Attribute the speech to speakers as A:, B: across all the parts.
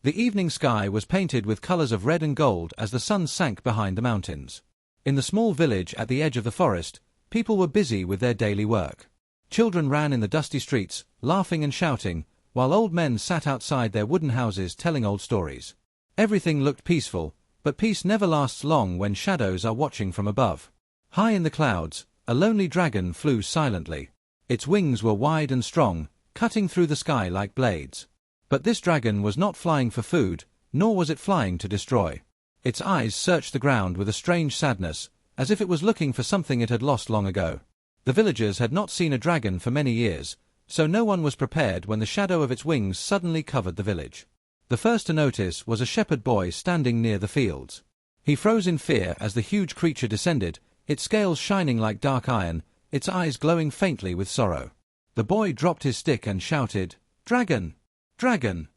A: The evening sky was painted with colors of red and gold as the sun sank behind the mountains. In the small village at the edge of the forest, people were busy with their daily work. Children ran in the dusty streets, laughing and shouting, while old men sat outside their wooden houses telling old stories. Everything looked peaceful, but peace never lasts long when shadows are watching from above. High in the clouds, a lonely dragon flew silently. Its wings were wide and strong, cutting through the sky like blades. But this dragon was not flying for food, nor was it flying to destroy. Its eyes searched the ground with a strange sadness, as if it was looking for something it had lost long ago. The villagers had not seen a dragon for many years, so no one was prepared when the shadow of its wings suddenly covered the village. The first to notice was a shepherd boy standing near the fields. He froze in fear as the huge creature descended, its scales shining like dark iron, its eyes glowing faintly with sorrow. The boy dropped his stick and shouted, "Dragon! Dragon!"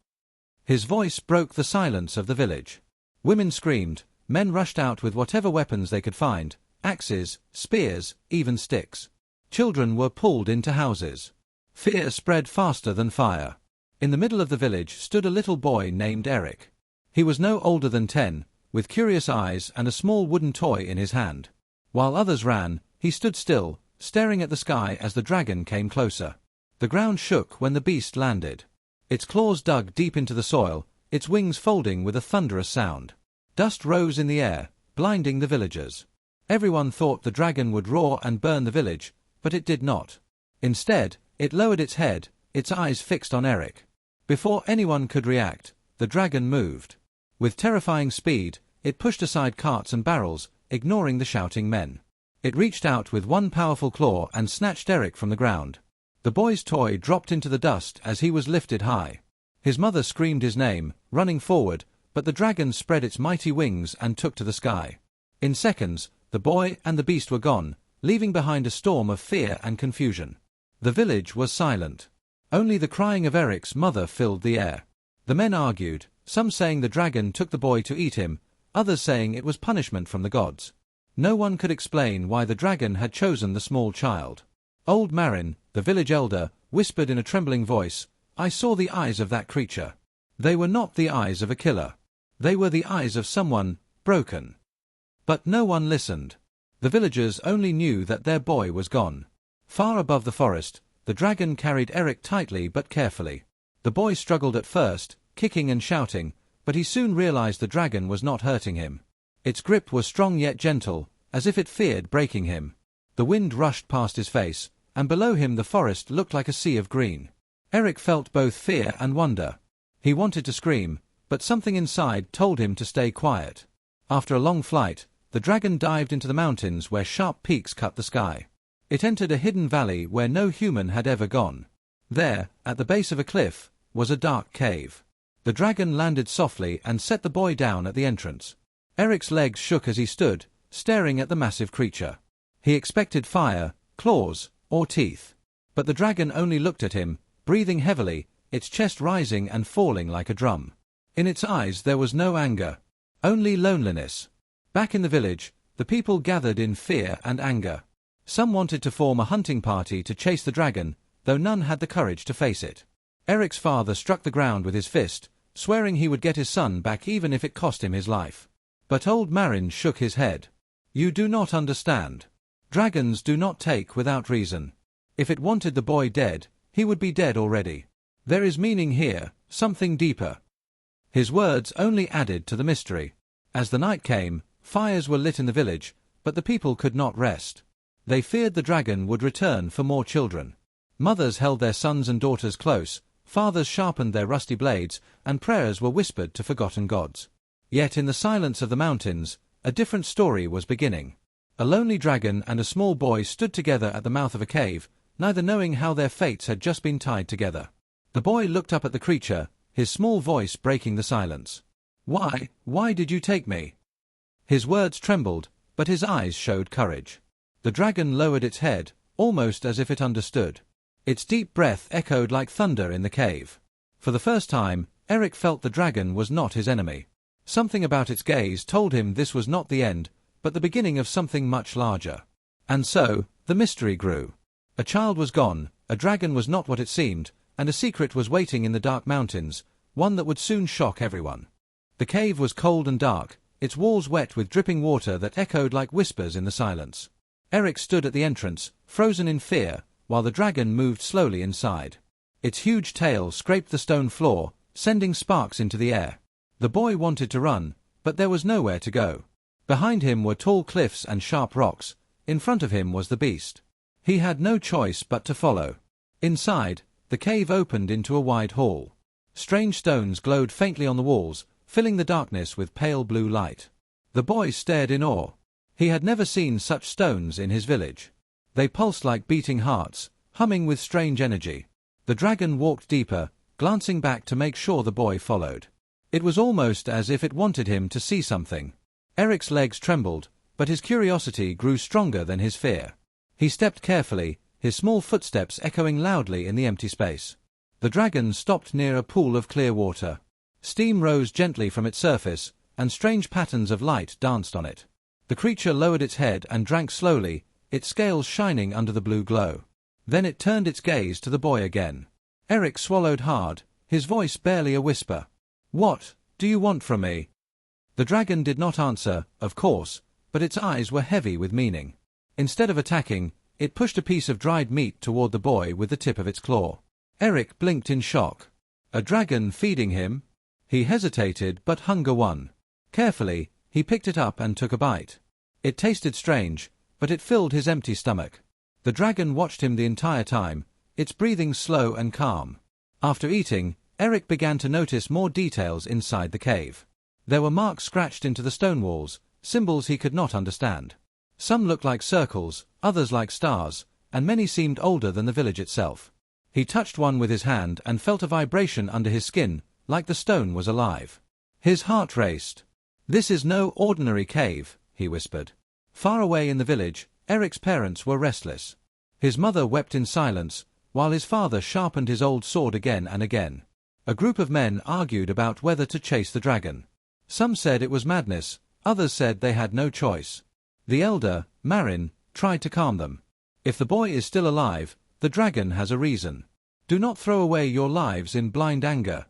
A: His voice broke the silence of the village. Women screamed, men rushed out with whatever weapons they could find, axes, spears, even sticks. Children were pulled into houses. Fear spread faster than fire. In the middle of the village stood a little boy named Eric. He was no older than 10, with curious eyes and a small wooden toy in his hand. While others ran, he stood still, staring at the sky as the dragon came closer. The ground shook when the beast landed. Its claws dug deep into the soil, its wings folding with a thunderous sound. Dust rose in the air, blinding the villagers. Everyone thought the dragon would roar and burn the village, but it did not. Instead, it lowered its head, its eyes fixed on Eric. Before anyone could react, the dragon moved. With terrifying speed, it pushed aside carts and barrels, ignoring the shouting men. It reached out with one powerful claw and snatched Eric from the ground. The boy's toy dropped into the dust as he was lifted high. His mother screamed his name, running forward, but the dragon spread its mighty wings and took to the sky. In seconds, the boy and the beast were gone, leaving behind a storm of fear and confusion. The village was silent. Only the crying of Eric's mother filled the air. The men argued, some saying the dragon took the boy to eat him, others saying it was punishment from the gods. No one could explain why the dragon had chosen the small child. Old Marin, the village elder, whispered in a trembling voice, "I saw the eyes of that creature. They were not the eyes of a killer. They were the eyes of someone broken." But no one listened. The villagers only knew that their boy was gone. Far above the forest, the dragon carried Eric tightly but carefully. The boy struggled at first, kicking and shouting, but he soon realized the dragon was not hurting him. Its grip was strong yet gentle, as if it feared breaking him. The wind rushed past his face, and below him the forest looked like a sea of green. Eric felt both fear and wonder. He wanted to scream, but something inside told him to stay quiet. After a long flight, the dragon dived into the mountains where sharp peaks cut the sky. It entered a hidden valley where no human had ever gone. There, at the base of a cliff, was a dark cave. The dragon landed softly and set the boy down at the entrance. Eric's legs shook as he stood, staring at the massive creature. He expected fire, claws, or teeth. But the dragon only looked at him, breathing heavily, its chest rising and falling like a drum. In its eyes there was no anger, only loneliness. Back in the village, the people gathered in fear and anger. Some wanted to form a hunting party to chase the dragon, though none had the courage to face it. Eric's father struck the ground with his fist, swearing he would get his son back even if it cost him his life. But old Marin shook his head. "You do not understand. Dragons do not take without reason. If it wanted the boy dead, he would be dead already. There is meaning here, something deeper." His words only added to the mystery. As the night came, fires were lit in the village, but the people could not rest. They feared the dragon would return for more children. Mothers held their sons and daughters close, fathers sharpened their rusty blades, and prayers were whispered to forgotten gods. Yet in the silence of the mountains, a different story was beginning. A lonely dragon and a small boy stood together at the mouth of a cave, neither knowing how their fates had just been tied together. The boy looked up at the creature, his small voice breaking the silence. Why did you take me?" His words trembled, but his eyes showed courage. The dragon lowered its head, almost as if it understood. Its deep breath echoed like thunder in the cave. For the first time, Eric felt the dragon was not his enemy. Something about its gaze told him this was not the end, but the beginning of something much larger. And so, the mystery grew. A child was gone, a dragon was not what it seemed, and a secret was waiting in the dark mountains, one that would soon shock everyone. The cave was cold and dark, its walls wet with dripping water that echoed like whispers in the silence. Eric stood at the entrance, frozen in fear, while the dragon moved slowly inside. Its huge tail scraped the stone floor, sending sparks into the air. The boy wanted to run, but there was nowhere to go. Behind him were tall cliffs and sharp rocks. In front of him was the beast. He had no choice but to follow. Inside, the cave opened into a wide hall. Strange stones glowed faintly on the walls, filling the darkness with pale blue light. The boy stared in awe. He had never seen such stones in his village. They pulsed like beating hearts, humming with strange energy. The dragon walked deeper, glancing back to make sure the boy followed. It was almost as if it wanted him to see something. Eric's legs trembled, but his curiosity grew stronger than his fear. He stepped carefully, his small footsteps echoing loudly in the empty space. The dragon stopped near a pool of clear water. Steam rose gently from its surface, and strange patterns of light danced on it. The creature lowered its head and drank slowly, its scales shining under the blue glow. Then it turned its gaze to the boy again. Eric swallowed hard, his voice barely a whisper. "What do you want from me?" The dragon did not answer, of course, but its eyes were heavy with meaning. Instead of attacking, it pushed a piece of dried meat toward the boy with the tip of its claw. Eric blinked in shock. A dragon feeding him? He hesitated, but hunger won. Carefully, he picked it up and took a bite. It tasted strange, but it filled his empty stomach. The dragon watched him the entire time, its breathing slow and calm. After eating, Eric began to notice more details inside the cave. There were marks scratched into the stone walls, symbols he could not understand. Some looked like circles, others like stars, and many seemed older than the village itself. He touched one with his hand and felt a vibration under his skin, like the stone was alive. His heart raced. "This is no ordinary cave," he whispered. Far away in the village, Eric's parents were restless. His mother wept in silence, while his father sharpened his old sword again and again. A group of men argued about whether to chase the dragon. Some said it was madness, others said they had no choice. The elder, Marin, tried to calm them. "If the boy is still alive, the dragon has a reason. Do not throw away your lives in blind anger."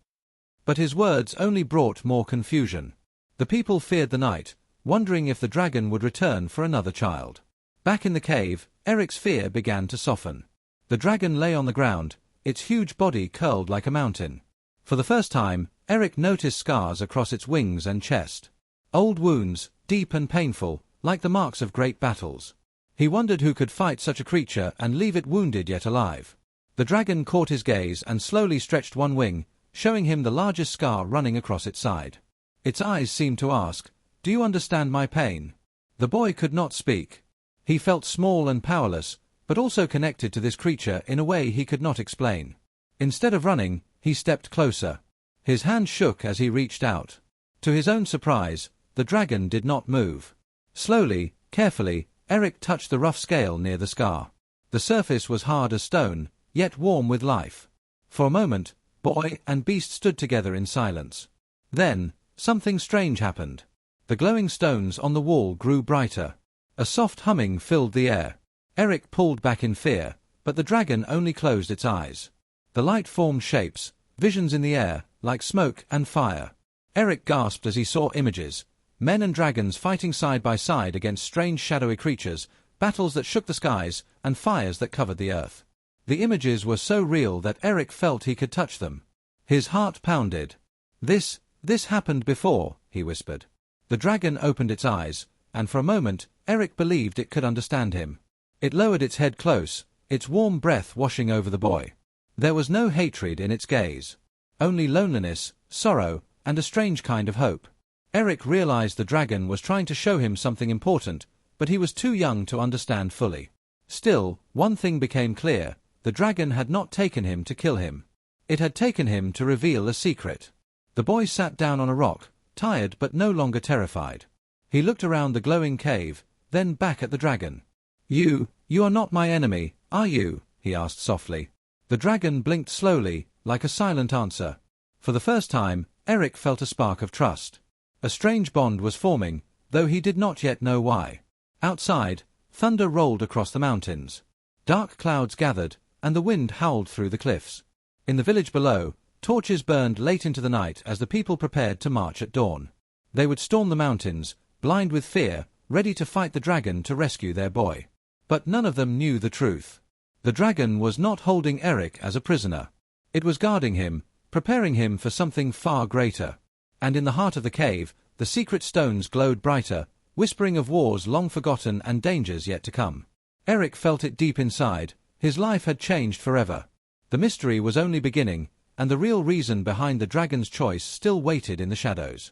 A: But his words only brought more confusion. The people feared the night, wondering if the dragon would return for another child. Back in the cave, Eric's fear began to soften. The dragon lay on the ground, its huge body curled like a mountain. For the first time, Eric noticed scars across its wings and chest. Old wounds, deep and painful, like the marks of great battles. He wondered who could fight such a creature and leave it wounded yet alive. The dragon caught his gaze and slowly stretched one wing, showing him the largest scar running across its side. Its eyes seemed to ask, "Do you understand my pain?" The boy could not speak. He felt small and powerless, but also connected to this creature in a way he could not explain. Instead of running, he stepped closer. His hand shook as he reached out. To his own surprise, the dragon did not move. Slowly, carefully, Eric touched the rough scale near the scar. The surface was hard as stone, yet warm with life. For a moment, boy and beast stood together in silence. Then, something strange happened. The glowing stones on the wall grew brighter. A soft humming filled the air. Eric pulled back in fear, but the dragon only closed its eyes. The light formed shapes, visions in the air, like smoke and fire. Eric gasped as he saw images. Men and dragons fighting side by side against strange shadowy creatures, battles that shook the skies, and fires that covered the earth. The images were so real that Eric felt he could touch them. His heart pounded. This happened before," he whispered. The dragon opened its eyes, and for a moment, Eric believed it could understand him. It lowered its head close, its warm breath washing over the boy. There was no hatred in its gaze. Only loneliness, sorrow, and a strange kind of hope. Eric realized the dragon was trying to show him something important, but he was too young to understand fully. Still, one thing became clear: the dragon had not taken him to kill him. It had taken him to reveal a secret. The boy sat down on a rock, tired but no longer terrified. He looked around the glowing cave, then back at the dragon. You are not my enemy, are you?" he asked softly. The dragon blinked slowly, like a silent answer. For the first time, Eric felt a spark of trust. A strange bond was forming, though he did not yet know why. Outside, thunder rolled across the mountains. Dark clouds gathered, and the wind howled through the cliffs. In the village below, Torches burned late into the night as the people prepared to march at dawn. They would storm the mountains, blind with fear, ready to fight the dragon to rescue their boy. But none of them knew the truth. The dragon was not holding Eric as a prisoner. It was guarding him, preparing him for something far greater. And in the heart of the cave, the secret stones glowed brighter, whispering of wars long forgotten and dangers yet to come. Eric felt it deep inside. His life had changed forever. The mystery was only beginning, and the real reason behind the dragon's choice still waited in the shadows.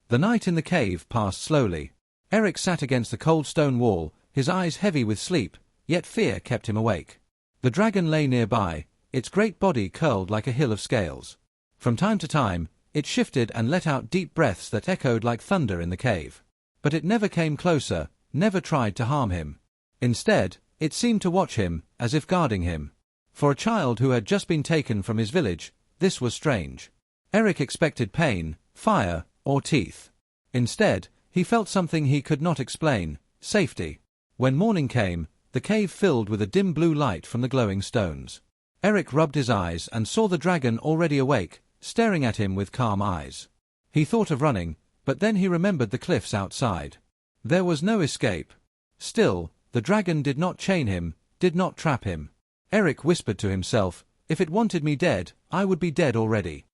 A: The night in the cave passed slowly. Eric sat against the cold stone wall, his eyes heavy with sleep, yet fear kept him awake. The dragon lay nearby, its great body curled like a hill of scales. From time to time, it shifted and let out deep breaths that echoed like thunder in the cave. But it never came closer, never tried to harm him. Instead, it seemed to watch him, as if guarding him. For a child who had just been taken from his village, this was strange. Eric expected pain, fire, or teeth. Instead, he felt something he could not explain: safety. When morning came, the cave filled with a dim blue light from the glowing stones. Eric rubbed his eyes and saw the dragon already awake, staring at him with calm eyes. He thought of running, but then he remembered the cliffs outside. There was no escape. Still, the dragon did not chain him, did not trap him. Eric whispered to himself, "If it wanted me dead, I would be dead already."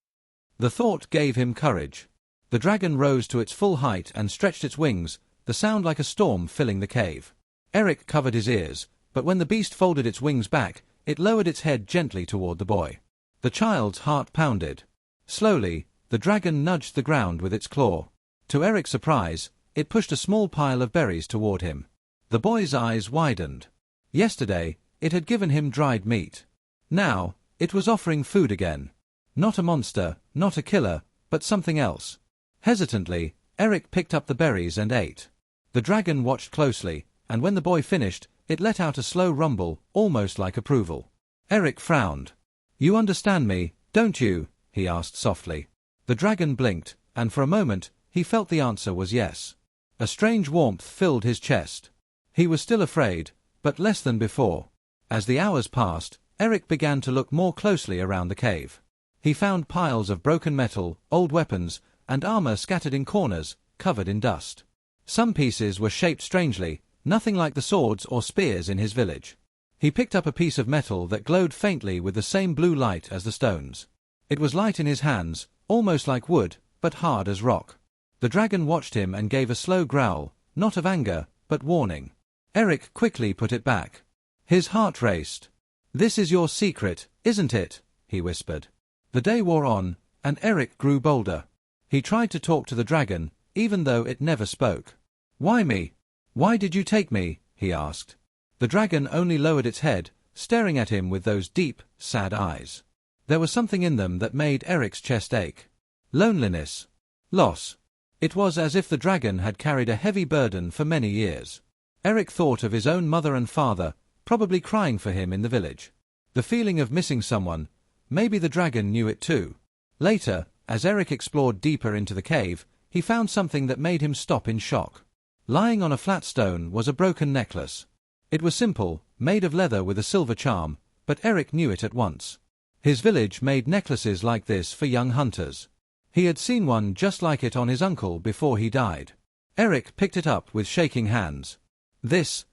A: The thought gave him courage. The dragon rose to its full height and stretched its wings, the sound like a storm filling the cave. Eric covered his ears, but when the beast folded its wings back, it lowered its head gently toward the boy. The child's heart pounded. Slowly, the dragon nudged the ground with its claw. To Eric's surprise, it pushed a small pile of berries toward him. The boy's eyes widened. Yesterday, it had given him dried meat. Now, it was offering food again. Not a monster, not a killer, but something else. Hesitantly, Eric picked up the berries and ate. The dragon watched closely, and when the boy finished, it let out a slow rumble, almost like approval. Eric frowned. "You understand me, don't you?" he asked softly. The dragon blinked, and for a moment, he felt the answer was yes. A strange warmth filled his chest. He was still afraid, but less than before. As the hours passed, Eric began to look more closely around the cave. He found piles of broken metal, old weapons, and armor scattered in corners, covered in dust. Some pieces were shaped strangely, nothing like the swords or spears in his village. He picked up a piece of metal that glowed faintly with the same blue light as the stones. It was light in his hands, almost like wood, but hard as rock. The dragon watched him and gave a slow growl, not of anger, but warning. Eric quickly put it back. His heart raced. "This is your secret, isn't it?" he whispered. The day wore on, and Eric grew bolder. He tried to talk to the dragon, even though it never spoke. "Why me? Why did you take me?" he asked. The dragon only lowered its head, staring at him with those deep, sad eyes. There was something in them that made Eric's chest ache. Loneliness. Loss. It was as if the dragon had carried a heavy burden for many years. Eric thought of his own mother and father, probably crying for him in the village. The feeling of missing someone, maybe the dragon knew it too. Later, as Eric explored deeper into the cave, he found something that made him stop in shock. Lying on a flat stone was a broken necklace. It was simple, made of leather with a silver charm, but Eric knew it at once. His village made necklaces like this for young hunters. He had seen one just like it on his uncle before he died. Eric picked it up with shaking hands. This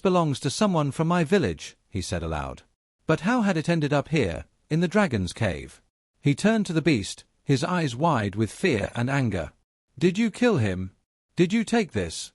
A: belongs to someone from my village," he said aloud. But how had it ended up here, in the dragon's cave? He turned to the beast, his eyes wide with fear and anger. "Did you kill him? Did you take this?"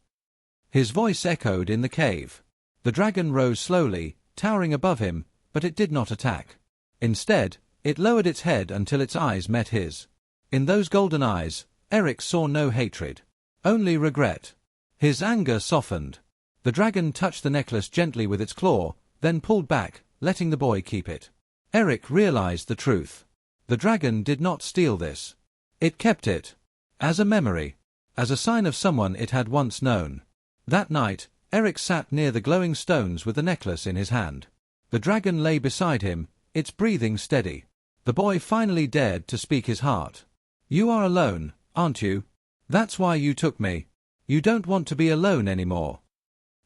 A: His voice echoed in the cave. The dragon rose slowly, towering above him, but it did not attack. Instead, it lowered its head until its eyes met his. In those golden eyes, Eric saw no hatred, only regret. His anger softened. The dragon touched the necklace gently with its claw, then pulled back, letting the boy keep it. Eric realized the truth. The dragon did not steal this. It kept it. As a memory. As a sign of someone it had once known. That night, Eric sat near the glowing stones with the necklace in his hand. The dragon lay beside him, its breathing steady. The boy finally dared to speak his heart. "You are alone, aren't you? That's why you took me. You don't want to be alone anymore."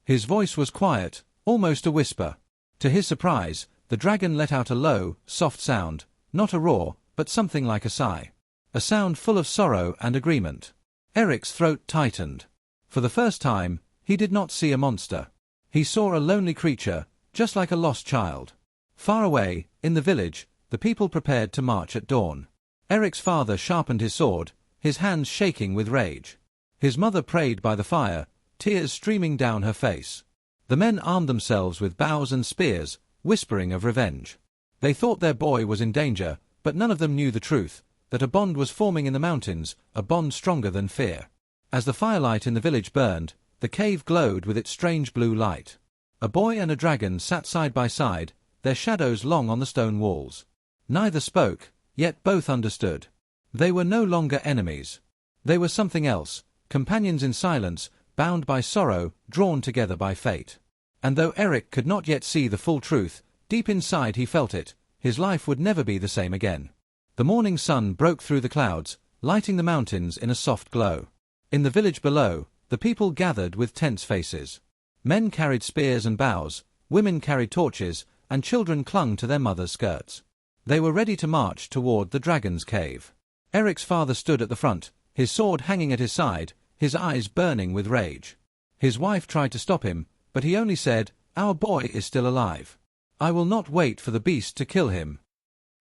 A: His voice was quiet, almost a whisper. To his surprise, the dragon let out a low, soft sound, not a roar, but something like a sigh. A sound full of sorrow and agreement. Eric's throat tightened. For the first time, he did not see a monster. He saw a lonely creature, just like a lost child. Far away, in the village, the people prepared to march at dawn. Eric's father sharpened his sword, his hands shaking with rage. His mother prayed by the fire, tears streaming down her face. The men armed themselves with bows and spears, whispering of revenge. They thought their boy was in danger, but none of them knew the truth, that a bond was forming in the mountains, a bond stronger than fear. As the firelight in the village burned, the cave glowed with its strange blue light. A boy and a dragon sat side by side, their shadows long on the stone walls. Neither spoke, yet both understood. They were no longer enemies. They were something else, companions in silence, bound by sorrow, drawn together by fate. And though Eric could not yet see the full truth, deep inside he felt it, his life would never be the same again. The morning sun broke through the clouds, lighting the mountains in a soft glow. In the village below, the people gathered with tense faces. Men carried spears and bows, women carried torches, and children clung to their mothers' skirts. They were ready to march toward the dragon's cave. Eric's father stood at the front, his sword hanging at his side, his eyes burning with rage. His wife tried to stop him, but he only said, "Our boy is still alive. I will not wait for the beast to kill him."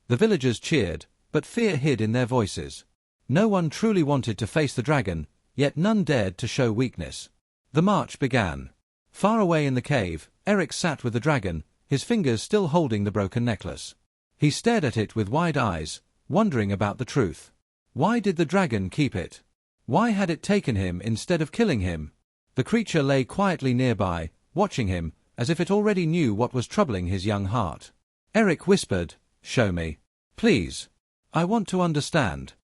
A: The villagers cheered, but fear hid in their voices. No one truly wanted to face the dragon, yet none dared to show weakness. The march began. Far away in the cave, Eric sat with the dragon, his fingers still holding the broken necklace. He stared at it with wide eyes, wondering about the truth. Why did the dragon keep it? Why had it taken him instead of killing him? The creature lay quietly nearby, watching him, as if it already knew what was troubling his young heart. Eric whispered, "Show me. Please. I want to understand."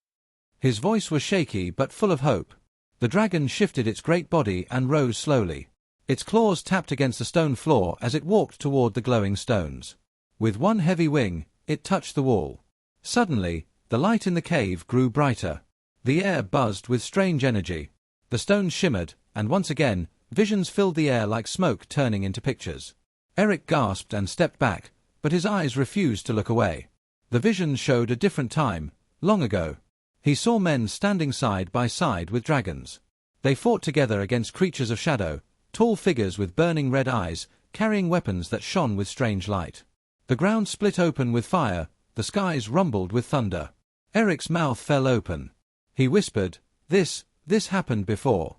A: His voice was shaky but full of hope. The dragon shifted its great body and rose slowly. Its claws tapped against the stone floor as it walked toward the glowing stones. With one heavy wing, it touched the wall. Suddenly, the light in the cave grew brighter. The air buzzed with strange energy. The stones shimmered, and once again, visions filled the air like smoke turning into pictures. Eric gasped and stepped back, but his eyes refused to look away. The visions showed a different time, long ago. He saw men standing side by side with dragons. They fought together against creatures of shadow, tall figures with burning red eyes, carrying weapons that shone with strange light. The ground split open with fire, the skies rumbled with thunder. Eric's mouth fell open. He whispered, This happened before."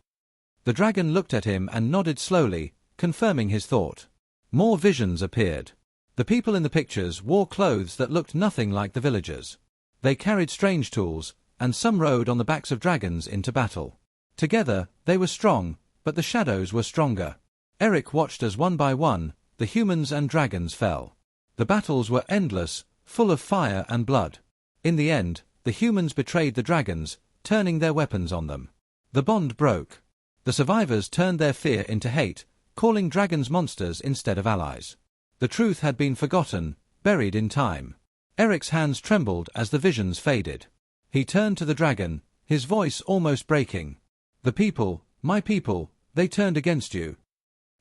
A: The dragon looked at him and nodded slowly, confirming his thought. More visions appeared. The people in the pictures wore clothes that looked nothing like the villagers. They carried strange tools, and some rode on the backs of dragons into battle. Together, they were strong, but the shadows were stronger. Eric watched as one by one, the humans and dragons fell. The battles were endless, full of fire and blood. In the end, the humans betrayed the dragons, turning their weapons on them. The bond broke. The survivors turned their fear into hate, calling dragons monsters instead of allies. The truth had been forgotten, buried in time. Eric's hands trembled as the visions faded. He turned to the dragon, his voice almost breaking. "The people, my people, they turned against you."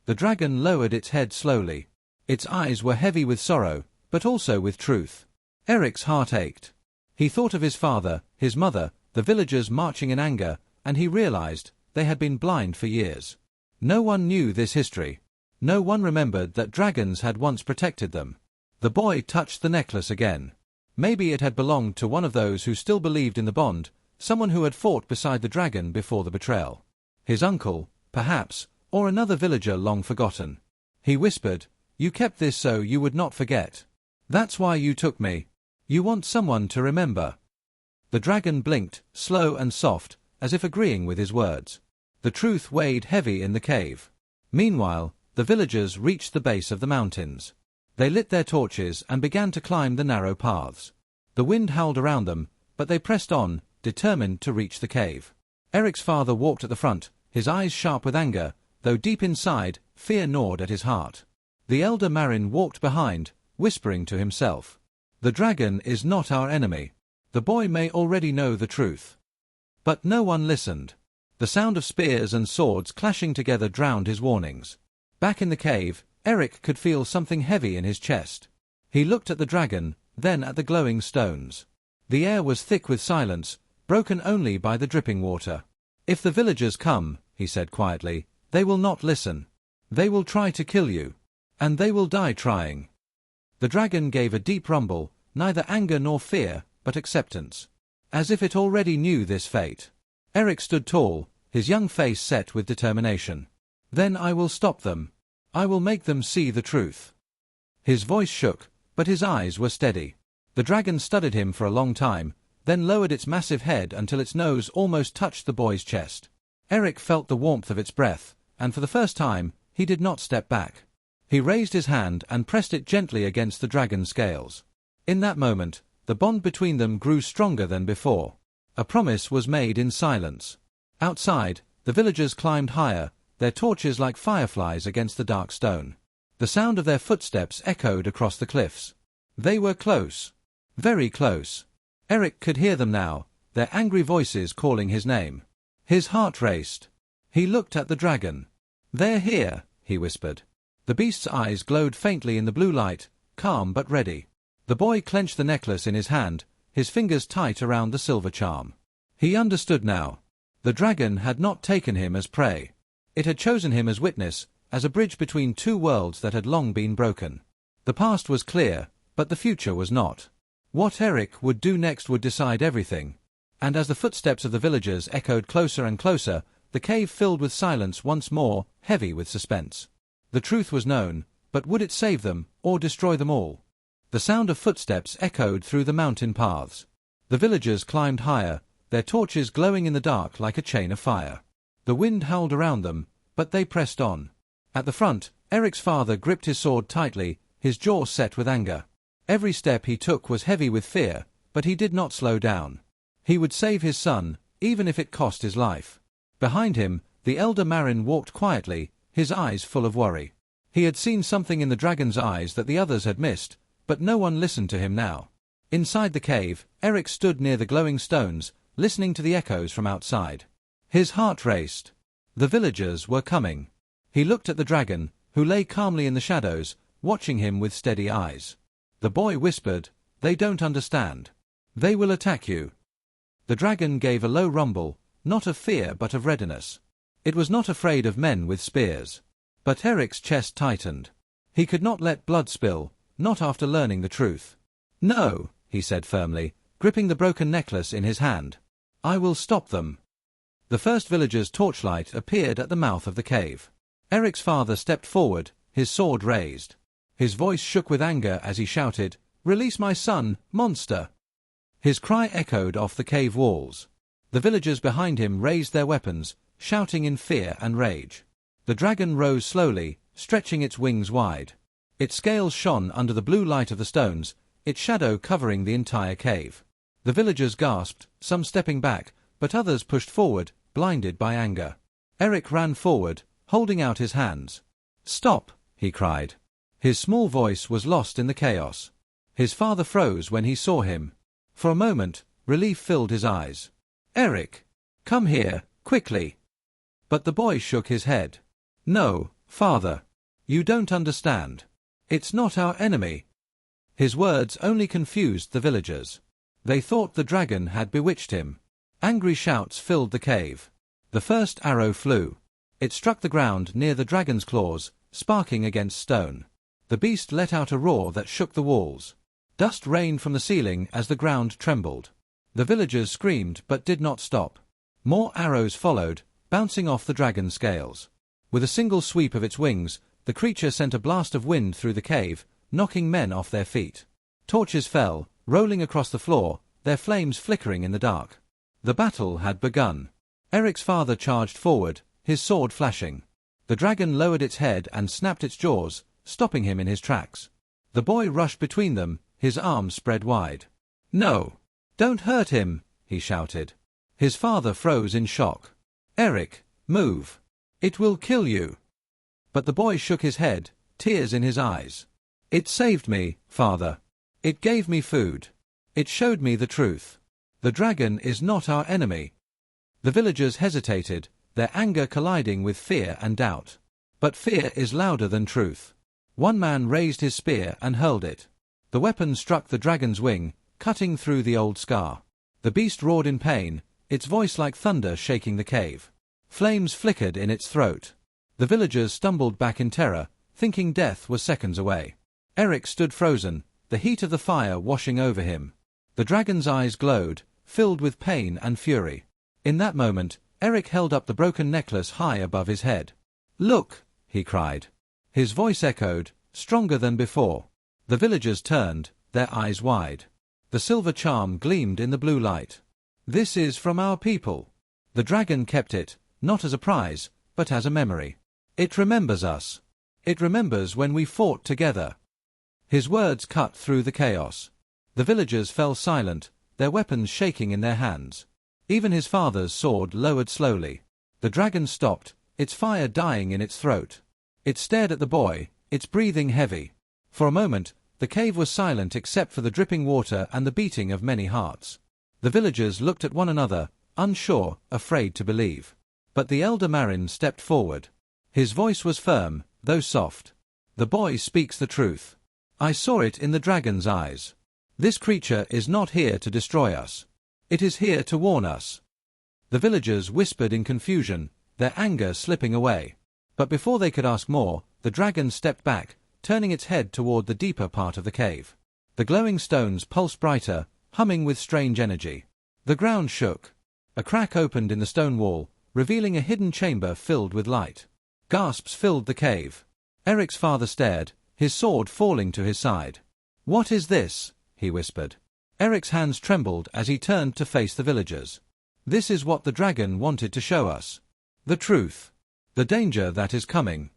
A: The dragon lowered its head slowly. Its eyes were heavy with sorrow, but also with truth. Eric's heart ached. He thought of his father, his mother, the villagers marching in anger, and he realized they had been blind for years. No one knew this history. No one remembered that dragons had once protected them. The boy touched the necklace again. Maybe it had belonged to one of those who still believed in the bond, someone who had fought beside the dragon before the betrayal. His uncle, perhaps, or another villager long forgotten. He whispered, "You kept this so you would not forget. That's why you took me. You want someone to remember." The dragon blinked, slow and soft, as if agreeing with his words. The truth weighed heavy in the cave. Meanwhile, the villagers reached the base of the mountains. They lit their torches and began to climb the narrow paths. The wind howled around them, but they pressed on, determined to reach the cave. Eric's father walked at the front, his eyes sharp with anger, though deep inside, fear gnawed at his heart. The elder Marin walked behind, whispering to himself, "The dragon is not our enemy. The boy may already know the truth." But no one listened. The sound of spears and swords clashing together drowned his warnings. Back in the cave, Eric could feel something heavy in his chest. He looked at the dragon, then at the glowing stones. The air was thick with silence, broken only by the dripping water. "If the villagers come," he said quietly, "they will not listen. They will try to kill you. And they will die trying." The dragon gave a deep rumble, neither anger nor fear, but acceptance. As if it already knew this fate. Eric stood tall, his young face set with determination. "Then I will stop them. I will make them see the truth." His voice shook, but his eyes were steady. The dragon studied him for a long time, then lowered its massive head until its nose almost touched the boy's chest. Eric felt the warmth of its breath, and for the first time, he did not step back. He raised his hand and pressed it gently against the dragon's scales. In that moment, the bond between them grew stronger than before. A promise was made in silence. Outside, the villagers climbed higher, their torches like fireflies against the dark stone. The sound of their footsteps echoed across the cliffs. They were close. Very close. Eric could hear them now, their angry voices calling his name. His heart raced. He looked at the dragon. "They're here," he whispered. The beast's eyes glowed faintly in the blue light, calm but ready. The boy clenched the necklace in his hand, his fingers tight around the silver charm. He understood now. The dragon had not taken him as prey. It had chosen him as witness, as a bridge between two worlds that had long been broken. The past was clear, but the future was not. What Eric would do next would decide everything. And as the footsteps of the villagers echoed closer and closer, the cave filled with silence once more, heavy with suspense. The truth was known, but would it save them, or destroy them all? The sound of footsteps echoed through the mountain paths. The villagers climbed higher, their torches glowing in the dark like a chain of fire. The wind howled around them, but they pressed on. At the front, Eric's father gripped his sword tightly, his jaw set with anger. Every step he took was heavy with fear, but he did not slow down. He would save his son, even if it cost his life. Behind him, the elder Marin walked quietly, his eyes full of worry. He had seen something in the dragon's eyes that the others had missed, but no one listened to him now. Inside the cave, Eric stood near the glowing stones, listening to the echoes from outside. His heart raced. The villagers were coming. He looked at the dragon, who lay calmly in the shadows, watching him with steady eyes. The boy whispered, "They don't understand. They will attack you." The dragon gave a low rumble, not of fear but of readiness. It was not afraid of men with spears. But Eric's chest tightened. He could not let blood spill, not after learning the truth. "No," he said firmly, gripping the broken necklace in his hand. "I will stop them." The first villager's torchlight appeared at the mouth of the cave. Eric's father stepped forward, his sword raised. His voice shook with anger as he shouted, "Release my son, monster!" His cry echoed off the cave walls. The villagers behind him raised their weapons, shouting in fear and rage. The dragon rose slowly, stretching its wings wide. Its scales shone under the blue light of the stones, its shadow covering the entire cave. The villagers gasped, some stepping back, but others pushed forward, blinded by anger. Eric ran forward, holding out his hands. "Stop!" he cried. His small voice was lost in the chaos. His father froze when he saw him. For a moment, relief filled his eyes. "Eric! Come here, quickly!" But the boy shook his head. "No, father. You don't understand. It's not our enemy." His words only confused the villagers. They thought the dragon had bewitched him. Angry shouts filled the cave. The first arrow flew. It struck the ground near the dragon's claws, sparking against stone. The beast let out a roar that shook the walls. Dust rained from the ceiling as the ground trembled. The villagers screamed but did not stop. More arrows followed, bouncing off the dragon's scales. With a single sweep of its wings, the creature sent a blast of wind through the cave, knocking men off their feet. Torches fell, rolling across the floor, their flames flickering in the dark. The battle had begun. Eric's father charged forward, his sword flashing. The dragon lowered its head and snapped its jaws, stopping him in his tracks. The boy rushed between them, his arms spread wide. "No! Don't hurt him!" he shouted. His father froze in shock. "Eric, move! It will kill you!" But the boy shook his head, tears in his eyes. "It saved me, father. It gave me food. It showed me the truth. The dragon is not our enemy." The villagers hesitated, their anger colliding with fear and doubt. But fear is louder than truth. One man raised his spear and hurled it. The weapon struck the dragon's wing, cutting through the old scar. The beast roared in pain, its voice like thunder shaking the cave. Flames flickered in its throat. The villagers stumbled back in terror, thinking death was seconds away. Eric stood frozen, the heat of the fire washing over him. The dragon's eyes glowed, filled with pain and fury. In that moment, Eric held up the broken necklace high above his head. "Look!" he cried. His voice echoed, stronger than before. The villagers turned, their eyes wide. The silver charm gleamed in the blue light. "This is from our people." The dragon kept it, not as a prize, but as a memory. "It remembers us. It remembers when we fought together." His words cut through the chaos. The villagers fell silent, their weapons shaking in their hands. Even his father's sword lowered slowly. The dragon stopped, its fire dying in its throat. It stared at the boy, its breathing heavy. For a moment, the cave was silent except for the dripping water and the beating of many hearts. The villagers looked at one another, unsure, afraid to believe. But the elder Marin stepped forward. His voice was firm, though soft. "The boy speaks the truth. I saw it in the dragon's eyes. This creature is not here to destroy us. It is here to warn us." The villagers whispered in confusion, their anger slipping away. But before they could ask more, the dragon stepped back, turning its head toward the deeper part of the cave. The glowing stones pulsed brighter, humming with strange energy. The ground shook. A crack opened in the stone wall, revealing a hidden chamber filled with light. Gasps filled the cave. Eric's father stared, his sword falling to his side. "What is this?" he whispered. Eric's hands trembled as he turned to face the villagers. "This is what the dragon wanted to show us. The truth. The danger that is coming."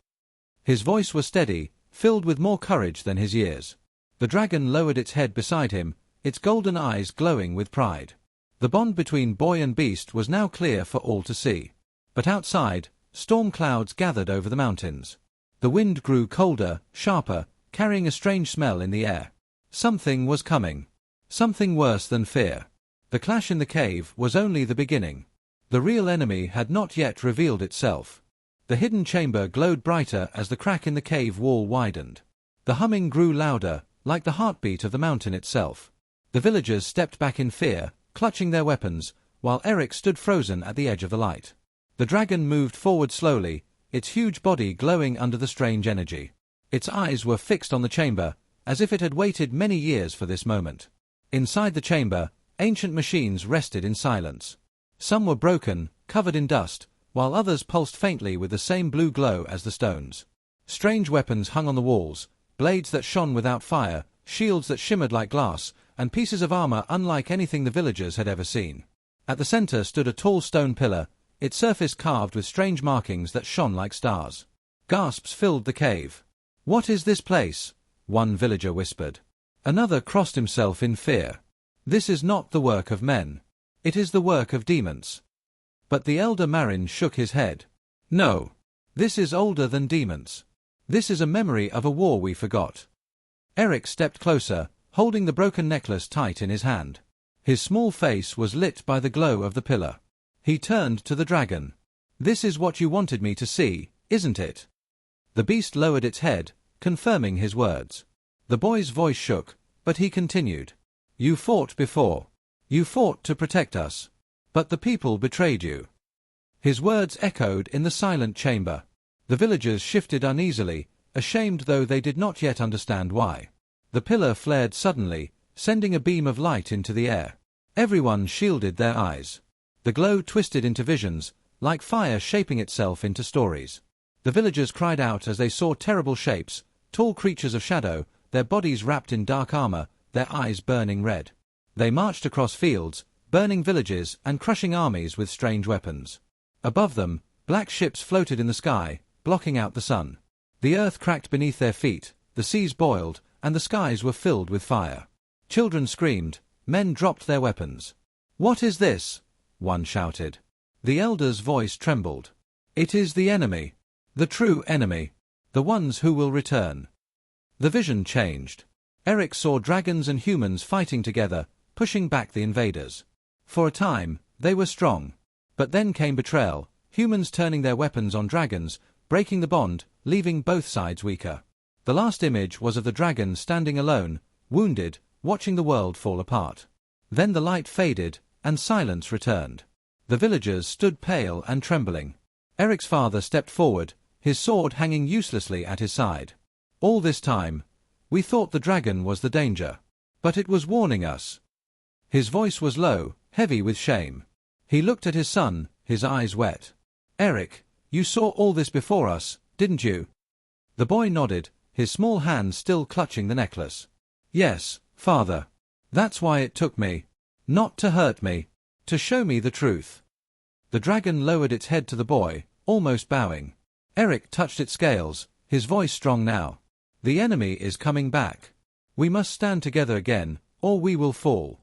A: His voice was steady, filled with more courage than his years. The dragon lowered its head beside him, its golden eyes glowing with pride. The bond between boy and beast was now clear for all to see. But outside, storm clouds gathered over the mountains. The wind grew colder, sharper, carrying a strange smell in the air. Something was coming. Something worse than fear. The clash in the cave was only the beginning. The real enemy had not yet revealed itself. The hidden chamber glowed brighter as the crack in the cave wall widened. The humming grew louder, like the heartbeat of the mountain itself. The villagers stepped back in fear, clutching their weapons, while Eric stood frozen at the edge of the light. The dragon moved forward slowly, its huge body glowing under the strange energy. Its eyes were fixed on the chamber, as if it had waited many years for this moment. Inside the chamber, ancient machines rested in silence. Some were broken, covered in dust, while others pulsed faintly with the same blue glow as the stones. Strange weapons hung on the walls, blades that shone without fire, shields that shimmered like glass, and pieces of armor unlike anything the villagers had ever seen. At the center stood a tall stone pillar, its surface carved with strange markings that shone like stars. Gasps filled the cave. "What is this place?" one villager whispered. Another crossed himself in fear. "This is not the work of men. It is the work of demons." But the elder Marin shook his head. "No. This is older than demons. This is a memory of a war we forgot." Eric stepped closer, holding the broken necklace tight in his hand. His small face was lit by the glow of the pillar. He turned to the dragon. "This is what you wanted me to see, isn't it?" The beast lowered its head, confirming his words. The boy's voice shook, but he continued. "You fought before. You fought to protect us. But the people betrayed you." His words echoed in the silent chamber. The villagers shifted uneasily, ashamed though they did not yet understand why. The pillar flared suddenly, sending a beam of light into the air. Everyone shielded their eyes. The glow twisted into visions, like fire shaping itself into stories. The villagers cried out as they saw terrible shapes, tall creatures of shadow, their bodies wrapped in dark armor, their eyes burning red. They marched across fields, burning villages and crushing armies with strange weapons. Above them, black ships floated in the sky, blocking out the sun. The earth cracked beneath their feet, the seas boiled, and the skies were filled with fire. Children screamed, men dropped their weapons. "What is this?" one shouted. The elder's voice trembled. "It is the enemy. The true enemy. The ones who will return." The vision changed. Eric saw dragons and humans fighting together, pushing back the invaders. For a time, they were strong. But then came betrayal, humans turning their weapons on dragons, breaking the bond, leaving both sides weaker. The last image was of the dragon standing alone, wounded, watching the world fall apart. Then the light faded, and silence returned. The villagers stood pale and trembling. Eric's father stepped forward, his sword hanging uselessly at his side. All this time, we thought the dragon was the danger. But it was warning us. His voice was low, heavy with shame. He looked at his son, his eyes wet. Eric, you saw all this before us, didn't you? The boy nodded, his small hand still clutching the necklace. Yes, father. That's why it took me. Not to hurt me. To show me the truth. The dragon lowered its head to the boy, almost bowing. Eric touched its scales, his voice strong now. The enemy is coming back. We must stand together again, or we will fall.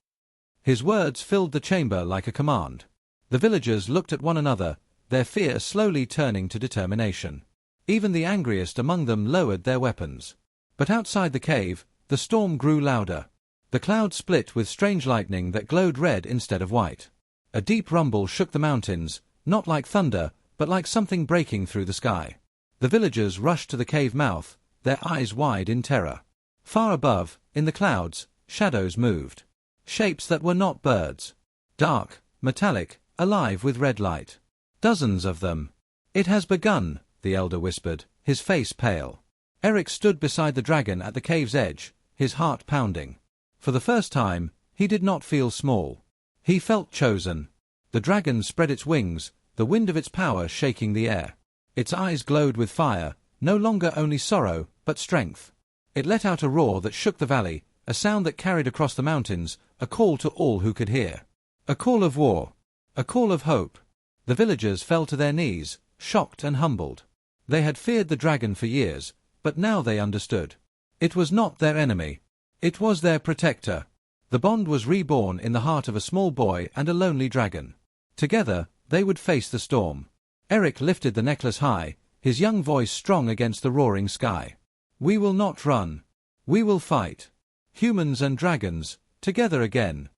A: His words filled the chamber like a command. The villagers looked at one another, their fear slowly turning to determination. Even the angriest among them lowered their weapons. But outside the cave, the storm grew louder. The clouds split with strange lightning that glowed red instead of white. A deep rumble shook the mountains, not like thunder, but like something breaking through the sky. The villagers rushed to the cave mouth, their eyes wide in terror. Far above, in the clouds, shadows moved. Shapes that were not birds. Dark, metallic, alive with red light. Dozens of them. It has begun, the elder whispered, his face pale. Eric stood beside the dragon at the cave's edge, his heart pounding. For the first time, he did not feel small. He felt chosen. The dragon spread its wings, the wind of its power shaking the air. Its eyes glowed with fire, no longer only sorrow, but strength. It let out a roar that shook the valley, a sound that carried across the mountains, a call to all who could hear. A call of war. A call of hope. The villagers fell to their knees, shocked and humbled. They had feared the dragon for years, but now they understood. It was not their enemy. It was their protector. The bond was reborn in the heart of a small boy and a lonely dragon. Together, they would face the storm. Eric lifted the necklace high, his young voice strong against the roaring sky. We will not run. We will fight. Humans and dragons, together again.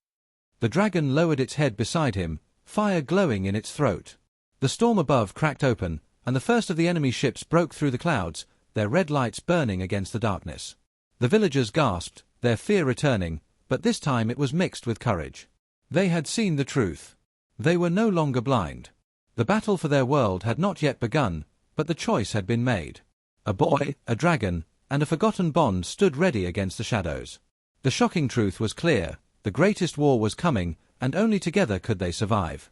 A: The dragon lowered its head beside him, fire glowing in its throat. The storm above cracked open, and the first of the enemy ships broke through the clouds, their red lights burning against the darkness. The villagers gasped, their fear returning, but this time it was mixed with courage. They had seen the truth. They were no longer blind. The battle for their world had not yet begun, but the choice had been made. A boy, a dragon, and a forgotten bond stood ready against the shadows. The shocking truth was clear, the greatest war was coming, and only together could they survive.